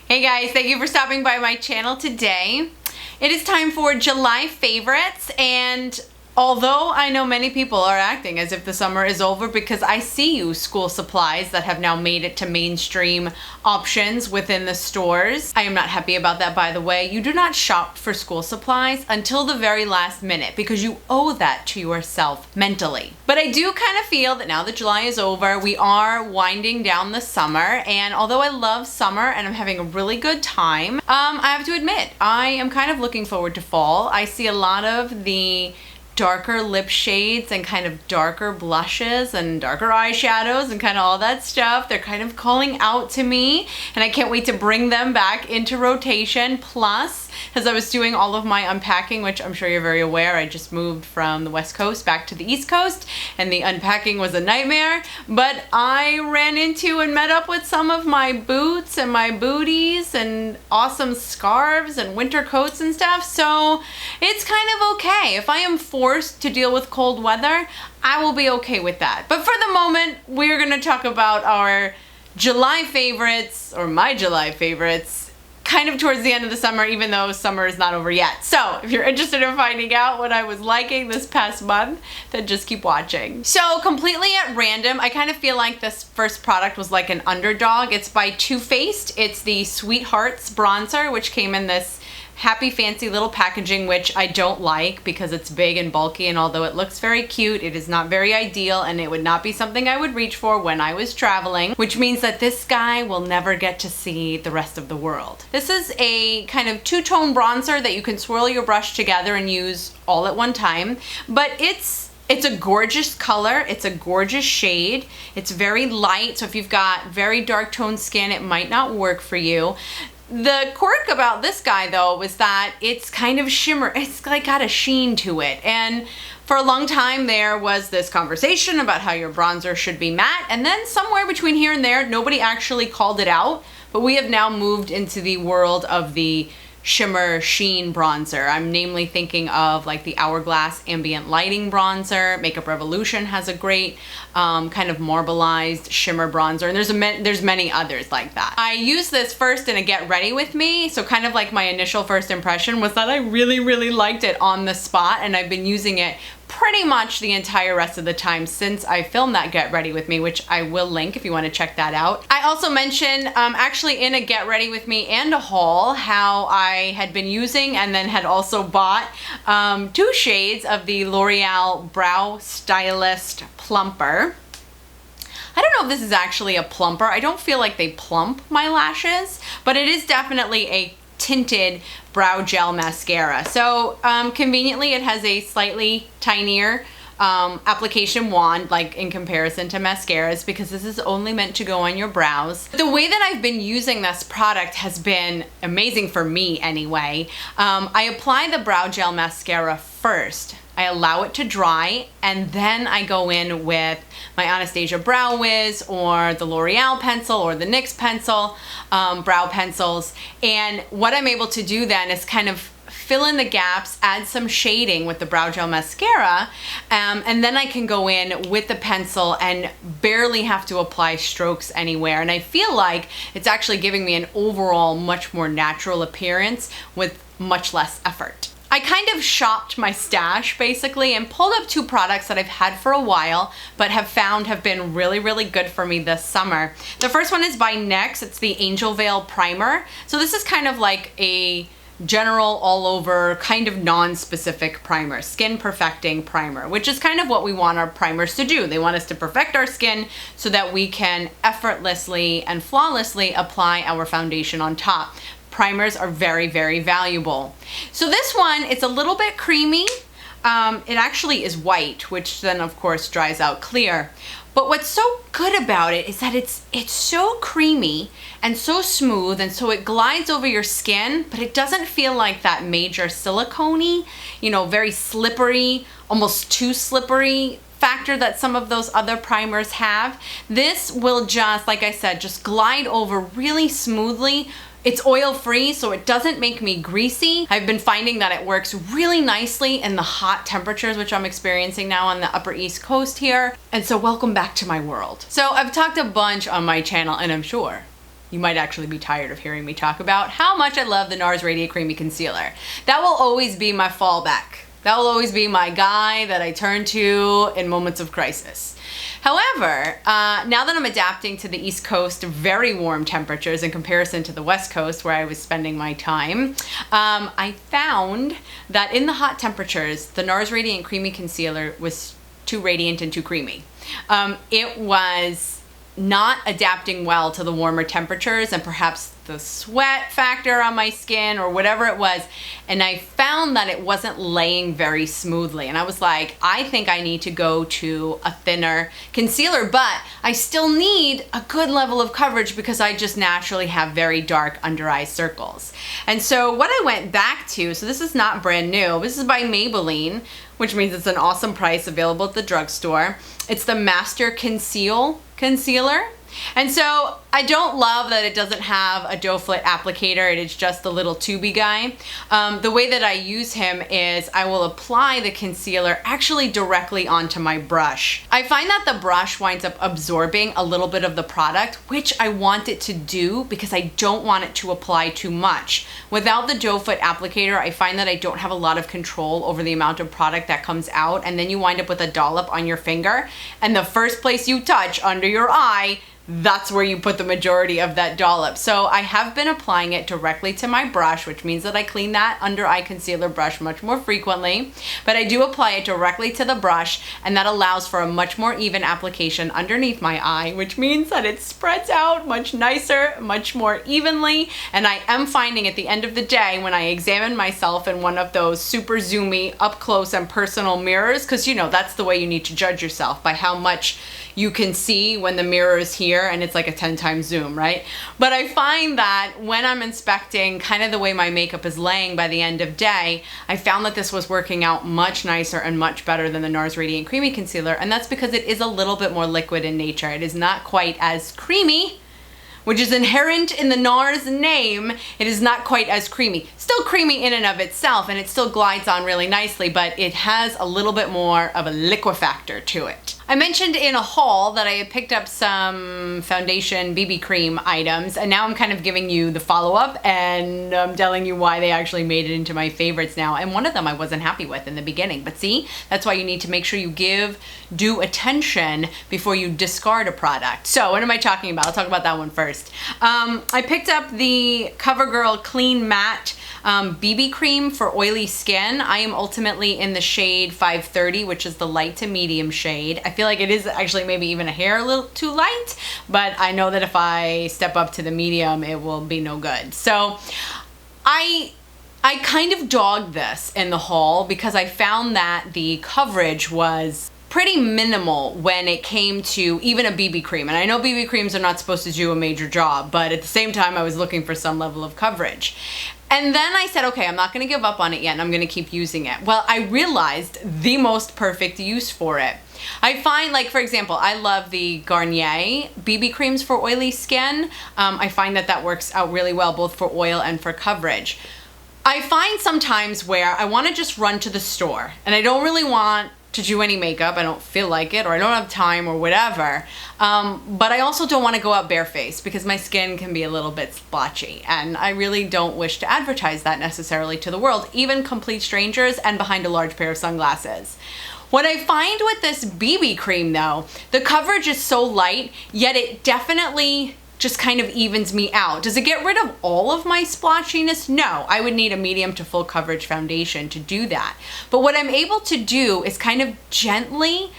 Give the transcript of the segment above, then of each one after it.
Hey guys, thank you for stopping by my channel today. It is time for July favorites, and although I know many people are acting as if the summer is over because I see you school supplies that have now made it to mainstream options within the stores. I am not happy about that, by the way. You do not shop for school supplies until the very last minute because you owe that to yourself mentally. But I do kind of feel that now that July is over, we are winding down the summer, and although I love summer and I'm having a really good time, I have to admit, I am kind of looking forward to fall. I see a lot of the darker lip shades and kind of darker blushes and darker eyeshadows and kind of all that stuff. They're kind of calling out to me, and I can't wait to bring them back into rotation. Plus, as I was doing all of my unpacking, which I'm sure you're very aware, I just moved from the West Coast back to the East Coast, and the unpacking was a nightmare, but I ran into and met up with some of my boots and my booties and awesome scarves and winter coats and stuff, so it's kind of okay. If I am forced to deal with cold weather, I will be okay with that. But for the moment, we're gonna talk about our July favorites, or my July favorites, kind of towards the end of the summer, even though summer is not over yet. So if you're interested in finding out what I was liking this past month, then just keep watching. So completely at random, I kind of feel like this first product was like an underdog. It's by Too Faced. It's the Sweethearts bronzer, which came in this happy fancy little packaging, which I don't like because it's big and bulky, and although it looks very cute, it is not very ideal, and it would not be something I would reach for when I was traveling, which means that this guy will never get to see the rest of the world. This is a kind of two-tone bronzer that you can swirl your brush together and use all at one time, but it's a gorgeous color, it's a gorgeous shade, it's very light, so if you've got very dark toned skin, it might not work for you. The quirk about this guy though was that it's kind of shimmer, it's like got a sheen to it, and for a long time there was this conversation about how your bronzer should be matte, and then somewhere between here and there nobody actually called it out, but we have now moved into the world of the shimmer sheen bronzer. I'm namely thinking of like the Hourglass Ambient Lighting bronzer. Makeup Revolution has a great kind of marbleized shimmer bronzer, and there's many others like that. I used this first in a get ready with me, so kind of like my initial first impression was that I really liked it on the spot, and I've been using it pretty much the entire rest of the time since I filmed that get ready with me, which I will link if you want to check that out. I also mentioned actually in a get ready with me and a haul how I had been using and then had also bought 2 shades of the L'Oreal Brow Stylist Plumper. I don't know if this is actually a plumper. I don't feel like they plump my lashes, but it is definitely a tinted brow gel mascara. So conveniently it has a slightly tinier application wand, like in comparison to mascaras, because this is only meant to go on your brows. The way that I've been using this product has been amazing for me anyway. I apply the brow gel mascara first. I allow it to dry, and then I go in with my Anastasia Brow Wiz or the L'Oreal pencil or the NYX pencil, brow pencils. And what I'm able to do then is kind of fill in the gaps, add some shading with the brow gel mascara, and then I can go in with the pencil and barely have to apply strokes anywhere. And I feel like it's actually giving me an overall much more natural appearance with much less effort. I kind of shopped my stash basically and pulled up 2 products that I've had for a while but have found have been really good for me this summer. The first one is by NYX. It's the Angel Veil Primer. So this is kind of like a general all over kind of non-specific primer, skin perfecting primer, which is kind of what we want our primers to do. They want us to perfect our skin so that we can effortlessly and flawlessly apply our foundation on top. Primers are very valuable. So this one, it's a little bit creamy. It actually is white, which then of course dries out clear. But what's so good about it is that it's so creamy and so smooth, and so it glides over your skin, but it doesn't feel like that major silicone-y, you know, very slippery, almost too slippery factor that some of those other primers have. This will just, like I said, just glide over really smoothly. It's oil-free, so it doesn't make me greasy. I've been finding that it works really nicely in the hot temperatures, which I'm experiencing now on the Upper East Coast here. And so welcome back to my world. So I've talked a bunch on my channel, and I'm sure you might actually be tired of hearing me talk about how much I love the NARS Radiant Creamy Concealer. That will always be my fallback. That will always be my guy that I turn to in moments of crisis. However, now that I'm adapting to the East Coast very warm temperatures in comparison to the West Coast where I was spending my time, I found that in the hot temperatures, the NARS Radiant Creamy Concealer was too radiant and too creamy. It was not adapting well to the warmer temperatures and perhaps the sweat factor on my skin or whatever it was. And I found that it wasn't laying very smoothly. And I was like, I think I need to go to a thinner concealer, but I still need a good level of coverage because I just naturally have very dark under eye circles. And so what I went back to, so this is not brand new, this is by Maybelline, which means it's an awesome price, available at the drugstore. It's the Master Conceal concealer. And so I don't love that it doesn't have a doe foot applicator. It is just the little tubey guy. The way that I use him is I will apply the concealer actually directly onto my brush. I find that the brush winds up absorbing a little bit of the product, which I want it to do because I don't want it to apply too much. Without the doe foot applicator, I find that I don't have a lot of control over the amount of product that comes out, and then you wind up with a dollop on your finger, and the first place you touch under your eye, that's where you put the majority of that dollop. So I have been applying it directly to my brush, which means that I clean that under eye concealer brush much more frequently, but I do apply it directly to the brush, and that allows for a much more even application underneath my eye, which means that it spreads out much nicer, much more evenly. And I am finding at the end of the day, when I examine myself in one of those super zoomy up close and personal mirrors, because you know that's the way you need to judge yourself, by how much you can see when the mirror is here and it's like a 10 times zoom, right? But I find that when I'm inspecting kind of the way my makeup is laying by the end of day, I found that this was working out much nicer and much better than the NARS Radiant Creamy Concealer, and that's because it is a little bit more liquid in nature. It is not quite as creamy, which is inherent in the NARS name. It is not quite as creamy. Still creamy in and of itself, and it still glides on really nicely, but it has a little bit more of a liquefactor to it. I mentioned in a haul that I had picked up some foundation BB cream items, and now I'm kind of giving you the follow-up, and I'm telling you why they actually made it into my favorites now. And one of them I wasn't happy with in the beginning, but see, that's why you need to make sure you give due attention before you discard a product. So what am I talking about? I'll talk about that one first. I picked up the CoverGirl Clean Matte BB cream for oily skin. I am ultimately in the shade 530, which is the light to medium shade. I feel like it is actually maybe even a hair a little too light, but I know that if I step up to the medium, it will be no good. So I kind of dogged this in the haul because I found that the coverage was pretty minimal when it came to even a BB cream. And I know BB creams are not supposed to do a major job, but at the same time, I was looking for some level of coverage. And then I said, okay, I'm not gonna give up on it yet, and I'm gonna keep using it. Well, I realized the most perfect use for it. I find, like, for example, I love the Garnier BB creams for oily skin. I find that that works out really well, both for oil and for coverage. I find sometimes where I wanna just run to the store, and I don't really want to do any makeup, I don't feel like it, or I don't have time or whatever, but I also don't want to go out barefaced because my skin can be a little bit splotchy, and I really don't wish to advertise that necessarily to the world, even complete strangers and behind a large pair of sunglasses. What I find with this BB cream though, the coverage is so light, yet it definitely just kind of evens me out. Does it get rid of all of my splotchiness? No, I would need a medium to full coverage foundation to do that. But what I'm able to do is kind of gently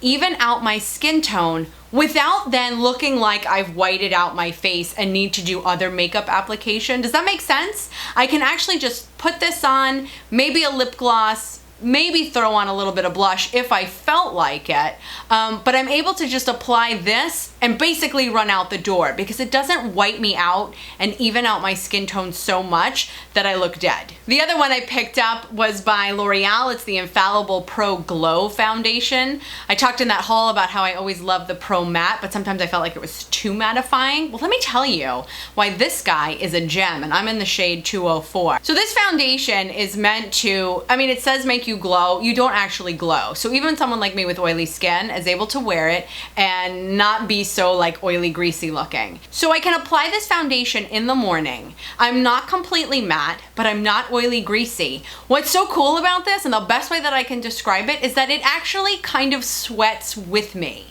even out my skin tone without then looking like I've whited out my face and need to do other makeup application. Does that make sense? I can actually just put this on, maybe a lip gloss, maybe throw on a little bit of blush if I felt like it, but I'm able to just apply this and basically run out the door because it doesn't white me out and even out my skin tone so much that I look dead. The other one I picked up was by L'Oreal. It's the Infallible Pro Glow Foundation. I talked in that haul about how I always love the Pro Matte, but sometimes I felt like it was too mattifying. Well, let me tell you why this guy is a gem, and I'm in the shade 204. So this foundation is meant to, I mean, it says make you you glow, you don't actually glow. So even someone like me with oily skin is able to wear it and not be so like oily, greasy looking. So I can apply this foundation in the morning. I'm not completely matte, but I'm not oily, greasy. What's so cool about this, and the best way that I can describe it, is that it actually kind of sweats with me.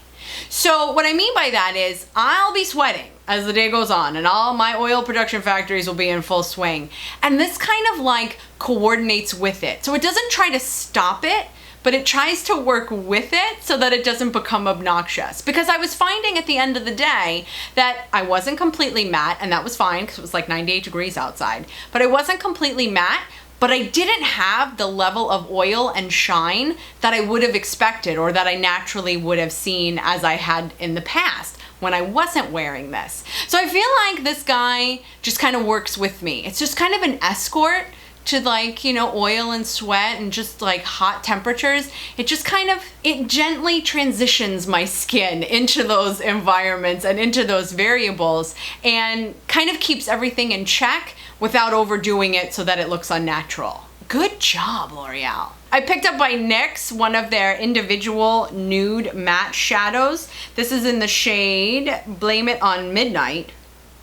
So what I mean by that is I'll be sweating as the day goes on and all my oil production factories will be in full swing. And this kind of like coordinates with it. So it doesn't try to stop it, but it tries to work with it so that it doesn't become obnoxious. Because I was finding at the end of the day that I wasn't completely matte, and that was fine because it was like 98 degrees outside, but I wasn't completely matte, but I didn't have the level of oil and shine that I would have expected or that I naturally would have seen as I had in the past when I wasn't wearing this. So I feel like this guy just kind of works with me. It's just kind of an escort to like, you know, oil and sweat and just like hot temperatures. It just kind of, it gently transitions my skin into those environments and into those variables and kind of keeps everything in check without overdoing it so that it looks unnatural. Good job, L'Oreal. I picked up by NYX one of their individual nude matte shadows. This is in the shade Blame It on Midnight.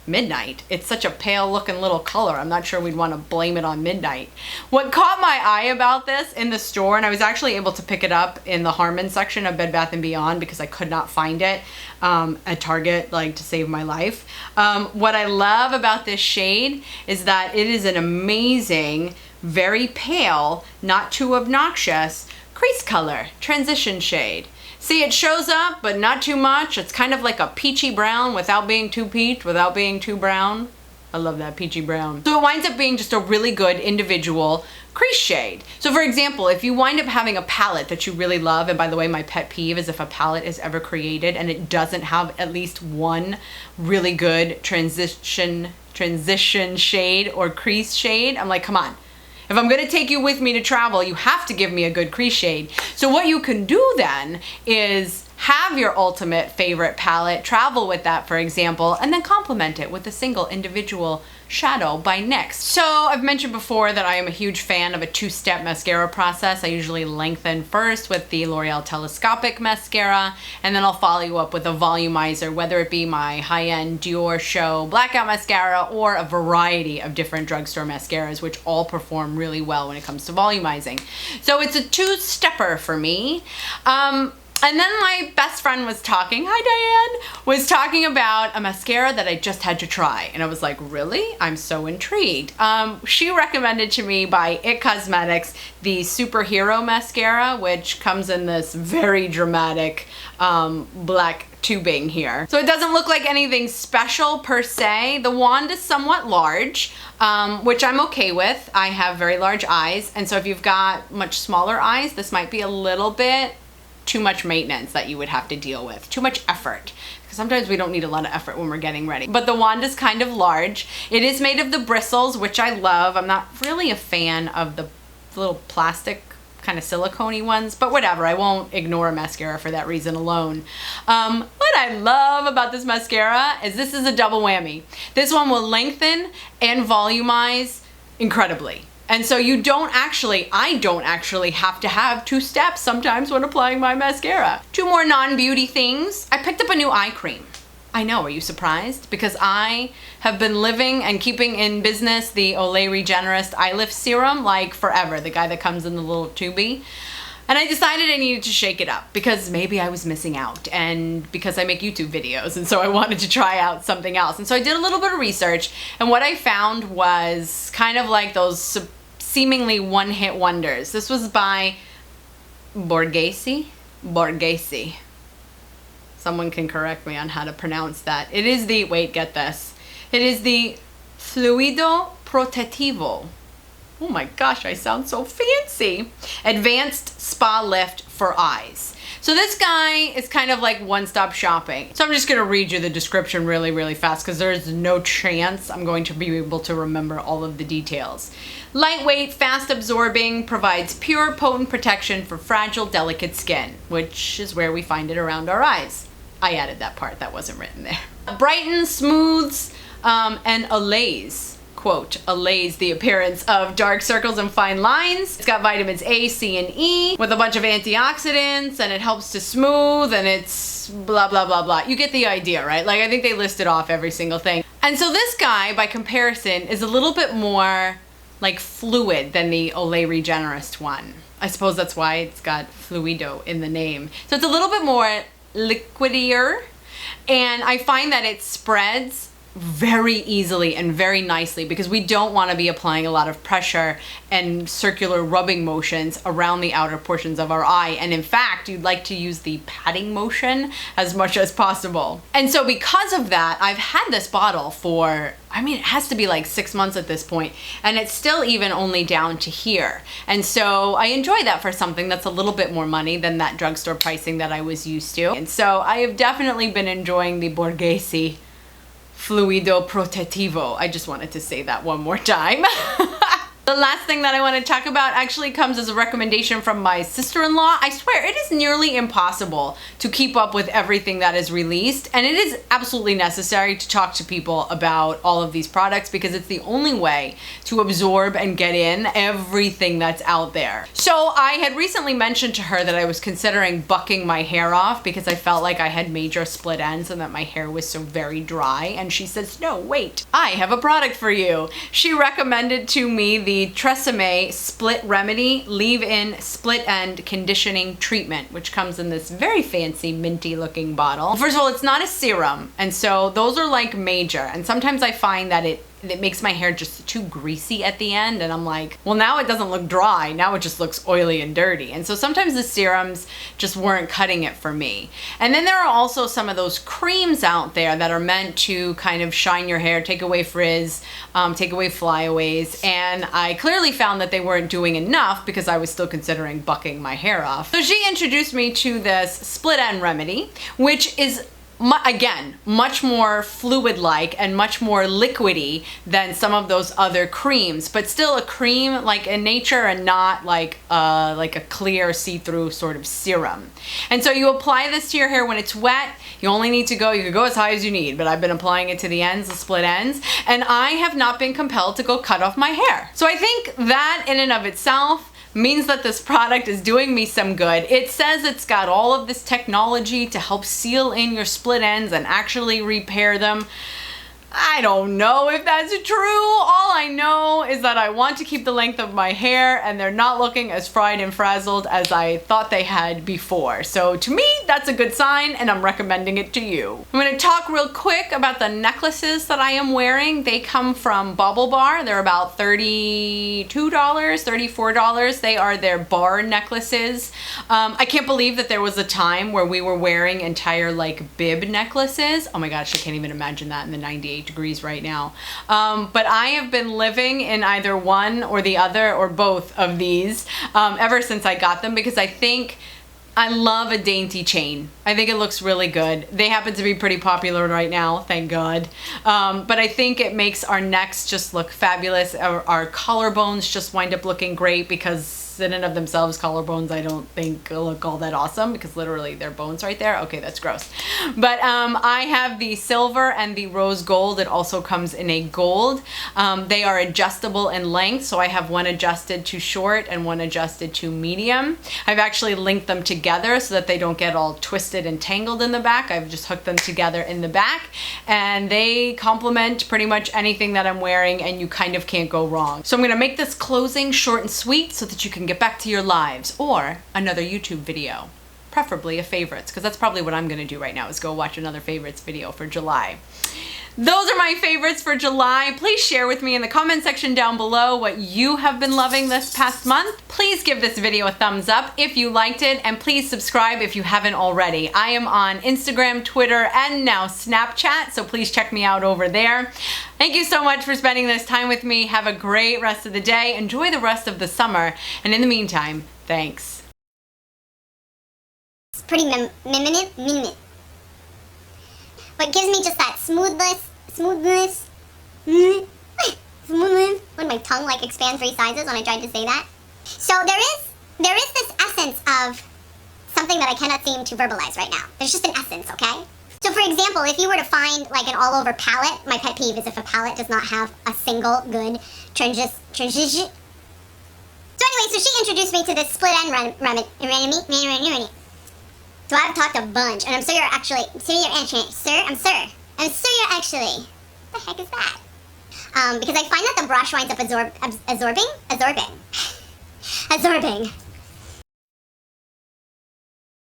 Midnight. It's such a pale looking little color. I'm not sure we'd want to blame it on midnight. What caught my eye about this in the store, and I was actually able to pick it up in the Harmon section of Bed Bath & Beyond because I could not find it at Target, like, to save my life. What I love about this shade is that it is an amazing, very pale, not too obnoxious crease color, transition shade. See, it shows up, but not too much. It's kind of like a peachy brown without being too peach, without being too brown. I love that peachy brown. So it winds up being just a really good individual crease shade. So for example, if you wind up having a palette that you really love, and by the way, my pet peeve is if a palette is ever created and it doesn't have at least one really good transition shade or crease shade, I'm like, come on. If I'm gonna take you with me to travel, you have to give me a good crease shade. So what you can do then is have your ultimate favorite palette, travel with that, for example, and then complement it with a single individual shadow by NYX. So I've mentioned before that I am a huge fan of a two-step mascara process. I usually lengthen first with the L'Oreal Telescopic Mascara, and then I'll follow you up with a volumizer, whether it be my high-end Dior Show Blackout Mascara or a variety of different drugstore mascaras, which all perform really well when it comes to volumizing. So it's a two-stepper for me. And then my best friend was talking, hi Diane, was talking about a mascara that I just had to try. And I was like, really? I'm so intrigued. She recommended to me by IT Cosmetics the Superhero Mascara, which comes in this very dramatic black tubing here. So it doesn't look like anything special per se. The wand is somewhat large, which I'm okay with. I have very large eyes. And so if you've got much smaller eyes, this might be a little bit too much maintenance that you would have to deal with, too much effort, because sometimes we don't need a lot of effort when we're getting ready. But the wand is kind of large. It is made of the bristles, which I love. I'm not really a fan of the little plastic kind of silicone-y ones, but whatever, I won't ignore a mascara for that reason alone. What I love about this mascara is this is a double whammy. This one will lengthen and volumize incredibly. And so I don't actually have to have two steps sometimes when applying my mascara. Two more non-beauty things. I picked up a new eye cream. I know, are you surprised? Because I have been living and keeping in business the Olay Regenerist Eye Lift Serum like forever, the guy that comes in the little tubey. And I decided I needed to shake it up because maybe I was missing out and because I make YouTube videos, and so I wanted to try out something else. And so I did a little bit of research, and what I found was kind of like those seemingly one-hit wonders. This was by Borghese. Someone can correct me on how to pronounce that. It is the, wait, get this. It is the Fluido Protetivo. Oh my gosh, I sound so fancy. Advanced Spa Lift for Eyes. So this guy is kind of like one-stop shopping. So I'm just gonna read you the description really, really fast because there's no chance I'm going to be able to remember all of the details. Lightweight, fast absorbing, provides pure, potent protection for fragile, delicate skin, which is where we find it around our eyes. I added that part, that wasn't written there. Brightens, smooths, and allays quote, allays the appearance of dark circles and fine lines. It's got vitamins A, C, and E with a bunch of antioxidants, and it helps to smooth, and it's blah, blah, blah, blah. You get the idea, right? Like, I think they listed off every single thing. And so this guy, by comparison, is a little bit more like fluid than the Olay Regenerist one. I suppose that's why it's got Fluido in the name. So it's a little bit more liquidier, and I find that it spreads very easily and very nicely because we don't want to be applying a lot of pressure and circular rubbing motions around the outer portions of our eye. And in fact, you'd like to use the patting motion as much as possible. And so because of that, I've had this bottle for, I mean, it has to be like 6 months at this point, and it's still even only down to here. And so I enjoy that for something that's a little bit more money than that drugstore pricing that I was used to. And so I have definitely been enjoying the Borghese Fluido Protetivo. I just wanted to say that one more time. The last thing that I want to talk about actually comes as a recommendation from my sister-in-law. I swear it is nearly impossible to keep up with everything that is released, and it is absolutely necessary to talk to people about all of these products because it's the only way to absorb and get in everything that's out there. So I had recently mentioned to her that I was considering bucking my hair off because I felt like I had major split ends and that my hair was so very dry, and she says, no, wait, I have a product for you. She recommended to me the Tresemme Split Remedy Leave-In Split End Conditioning Treatment, which comes in this very fancy minty looking bottle. First of all, it's not a serum, and so those are like major, and sometimes I find that it makes my hair just too greasy at the end, and I'm like, well, now it doesn't look dry, now it just looks oily and dirty. And so sometimes the serums just weren't cutting it for me. And then there are also some of those creams out there that are meant to kind of shine your hair, take away frizz, take away flyaways, and I clearly found that they weren't doing enough because I was still considering bucking my hair off. So she introduced me to this split end remedy, which is again, much more fluid-like and much more liquidy than some of those other creams, but still a cream like in nature and not like a clear see-through sort of serum. And so you apply this to your hair when it's wet. You only need to go, you can go as high as you need, but I've been applying it to the ends, the split ends, and I have not been compelled to go cut off my hair. So I think that in and of itself means that this product is doing me some good. It says it's got all of this technology to help seal in your split ends and actually repair them. I don't know if that's true. All I know is that I want to keep the length of my hair and they're not looking as fried and frazzled as I thought they had before. So to me, that's a good sign and I'm recommending it to you. I'm going to talk real quick about the necklaces that I am wearing. They come from Bauble. They're about $32, $34. They are their bar necklaces. I can't believe that there was a time where we were wearing entire like bib necklaces. Oh my gosh, I can't even imagine that in the 98 degrees right now. But I have been living in either one or the other or both of these ever since I got them because I think I love a dainty chain. I think it looks really good. They happen to be pretty popular right now, thank God. But I think it makes our necks just look fabulous. Our collarbones just wind up looking great because in and of themselves, collarbones I don't think look all that awesome because literally they're bones right there. Okay, that's gross. But I have the silver and the rose gold. It also comes in a gold. They are adjustable in length, so I have one adjusted to short and one adjusted to medium. I've actually linked them together so that they don't get all twisted and tangled in the back. I've just hooked them together in the back and they complement pretty much anything that I'm wearing and you kind of can't go wrong. So I'm gonna make this closing short and sweet so that you can get back to your lives or another YouTube video, preferably a favorites, because that's probably what I'm going to do right now is go watch another favorites video for July. Those are my favorites for July. Please share with me in the comment section down below what you have been loving this past month. Please give this video a thumbs up if you liked it, and please subscribe if you haven't already. I am on Instagram, Twitter, and now Snapchat, so please check me out over there. Thank you so much for spending this time with me. Have a great rest of the day. Enjoy the rest of the summer, and in the meantime, thanks. It's pretty minute. But gives me just that smoothness, when my tongue like expands 3 sizes when I tried to say that. So there is this essence of something that I cannot seem to verbalize right now. There's just an essence, okay? So for example, if you were to find like an all-over palette, my pet peeve is if a palette does not have a single good transition. So anyway, so she introduced me to this split end remedy. So I've talked a bunch, and I'm sure you're actually, I'm sure you're actually, what the heck is that? Because I find that the brush winds up absorbing.